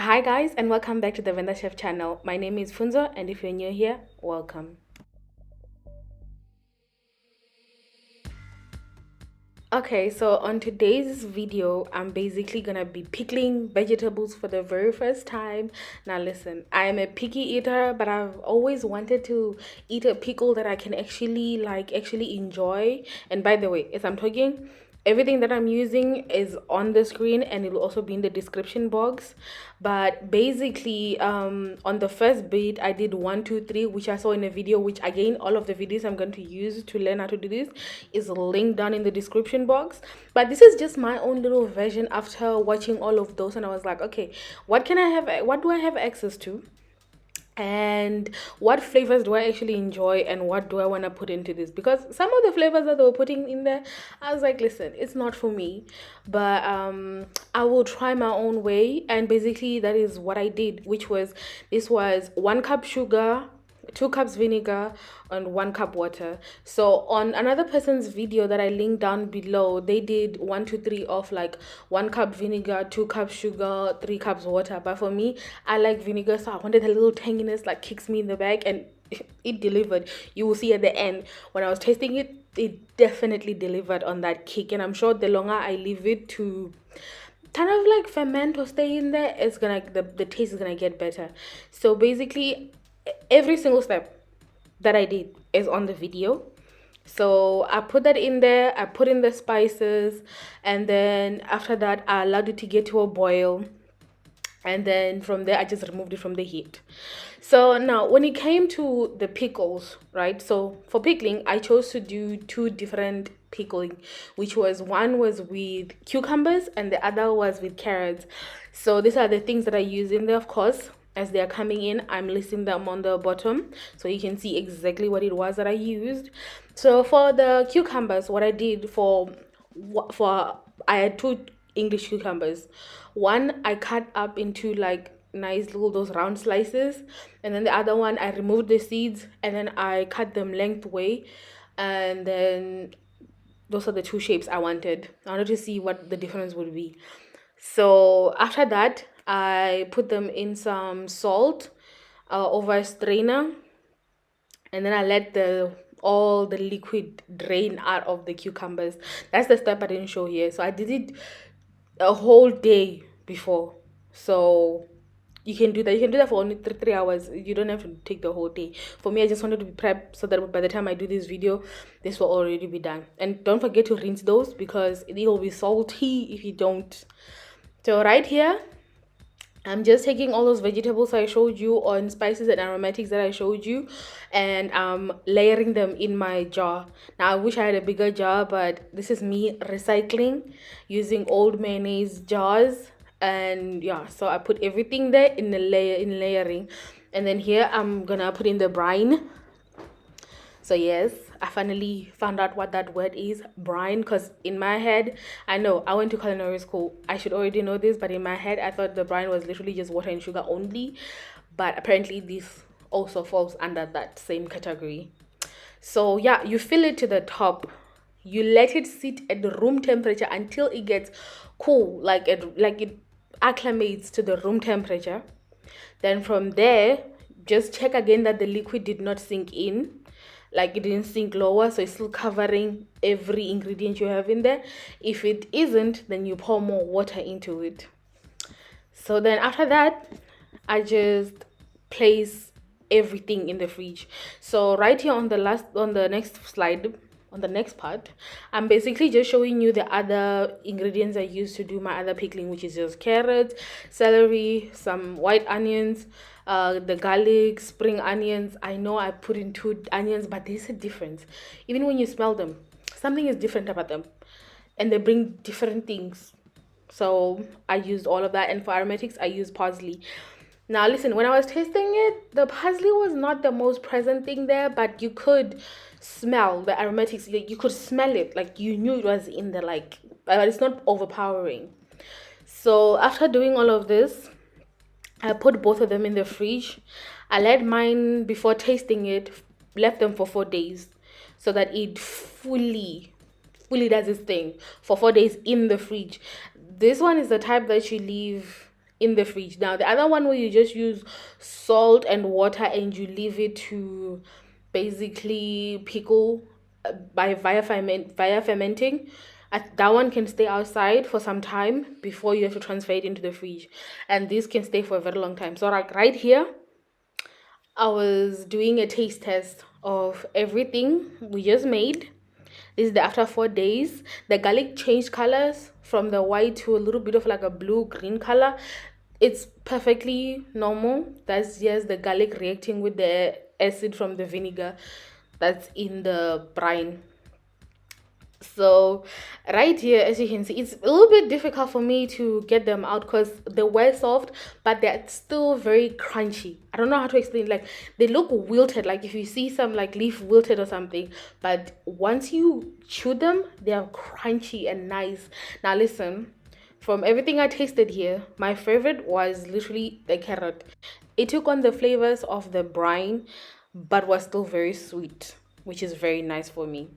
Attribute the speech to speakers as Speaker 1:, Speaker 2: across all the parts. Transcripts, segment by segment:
Speaker 1: Hi guys and welcome back to the Venda Chef channel. My name is Funzo and if you're new here, welcome. Okay, so on today's video, I'm basically gonna be pickling vegetables for the very first time. Now listen, I am a picky eater, but I've always wanted to eat a pickle that I can actually enjoy. And by the way, as I'm talking, everything that I'm using is on the screen and it will also be in the description box. But basically, on the first bit I did 1 2 3, which I saw in a video, which again all of the videos I'm going to use to learn how to do this is linked down in the description box. But this is just my own little version after watching all of those, and I was like, okay, what do I have access to, and what flavors do I actually enjoy, and what do I want to put into this? Because some of the flavors that they were putting in there, I was like, listen, it's not for me. But I will try my own way, and basically that is what I did, which was, this was 1 cup sugar, 2 cups vinegar, and 1 cup water. So on another person's video that I linked down below, they did 1 2 3 of like 1 cup vinegar, 2 cups sugar, 3 cups water. But for me, I like vinegar, so I wanted a little tanginess like kicks me in the back, and it delivered. You will see at the end when I was tasting it, it definitely delivered on that kick. And I'm sure the longer I leave it to kind of like ferment or stay in there, it's gonna the taste is gonna get better. So basically every single step that I did is on the video. So I put that in there, I put in the spices, and then after that I allowed it to get to a boil, and then from there I just removed it from the heat. So now when it came to the pickles, right, so for pickling I chose to do two different pickling, which was, one was with cucumbers and the other was with carrots. So these are the things that I use in there. Of course, as they are coming in, I'm listing them on the bottom so you can see exactly what it was that I used. So for the cucumbers, what I did for I had two English cucumbers. One I cut up into like nice little those round slices, and then the other one I removed the seeds and then I cut them lengthway, and then those are the two shapes I wanted. I wanted to see what the difference would be. So after that, I put them in some salt over a strainer, and then I let the all the liquid drain out of the cucumbers. That's the step I didn't show here. So I did it a whole day before. So you can do that. You can do that for only 3 hours. You don't have to take the whole day. For me, I just wanted to be prepped so that by the time I do this video, this will already be done. And don't forget to rinse those because it will be salty if you don't. So right here, I'm just taking all those vegetables I showed you on spices and aromatics that I showed you, and layering them in my jar. Now I wish I had a bigger jar, but this is me recycling using old mayonnaise jars. And yeah, so I put everything there in the layering, and then here I'm gonna put in the brine. So yes, I finally found out what that word is, brine, because in my head, I know I went to culinary school. I should already know this, but in my head, I thought the brine was literally just water and sugar only. But apparently this also falls under that same category. So yeah, you fill it to the top. You let it sit at the room temperature until it gets cool, like it acclimates to the room temperature. Then from there, just check again that the liquid did not sink in, like it didn't sink lower, so it's still covering every ingredient you have in there. If it isn't, then you pour more water into it. So then after that, I just place everything in the fridge. So right here on the next slide, on the next part, I'm basically just showing you the other ingredients I use to do my other pickling, which is just carrots, celery, some white onions, the garlic, spring onions. I know I put in 2 onions, but there's a difference. Even when you smell them, something is different about them, and they bring different things. So I used all of that, and for aromatics I used parsley. Now listen, when I was tasting it, the parsley was not the most present thing there, but you could smell the aromatics. Like, you could smell it, like you knew it was in there, like, but it's not overpowering. So after doing all of this, I put both of them in the fridge. I let mine, before tasting it, left them for 4 days so that it fully does its thing for 4 days in the fridge. This one is the type that you leave in the fridge. Now the other one where you just use salt and water and you leave it to basically pickle by via fermenting. That one can stay outside for some time before you have to transfer it into the fridge, and this can stay for a very long time. So like right here, I was doing a taste test of everything we just made. This is the after 4 days. The garlic changed colors from the white to a little bit of like a blue green color. It's perfectly normal. That's just the garlic reacting with the acid from the vinegar that's in the brine. So right here, as you can see, it's a little bit difficult for me to get them out because they were soft, but they're still very crunchy. I don't know how to explain. Like they look wilted, like if you see some like leaf wilted or something, but once you chew them, they are crunchy and nice. Now listen, from everything I tasted here, my favorite was literally the carrot. It took on the flavors of the brine, but was still very sweet, which is very nice for me.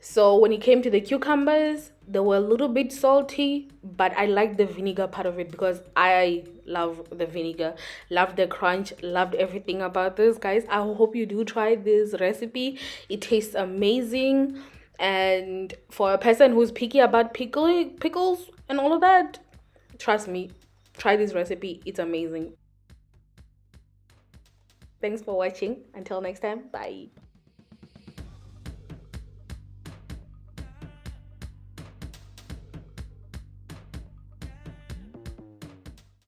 Speaker 1: So when it came to the cucumbers, they were a little bit salty, but I liked the vinegar part of it because I love the vinegar, love the crunch, loved everything about this, guys. I hope you do try this recipe. It tastes amazing. And for a person who's picky about pickles and all of that, trust me, try this recipe. It's amazing. Thanks for watching. Until next time, bye.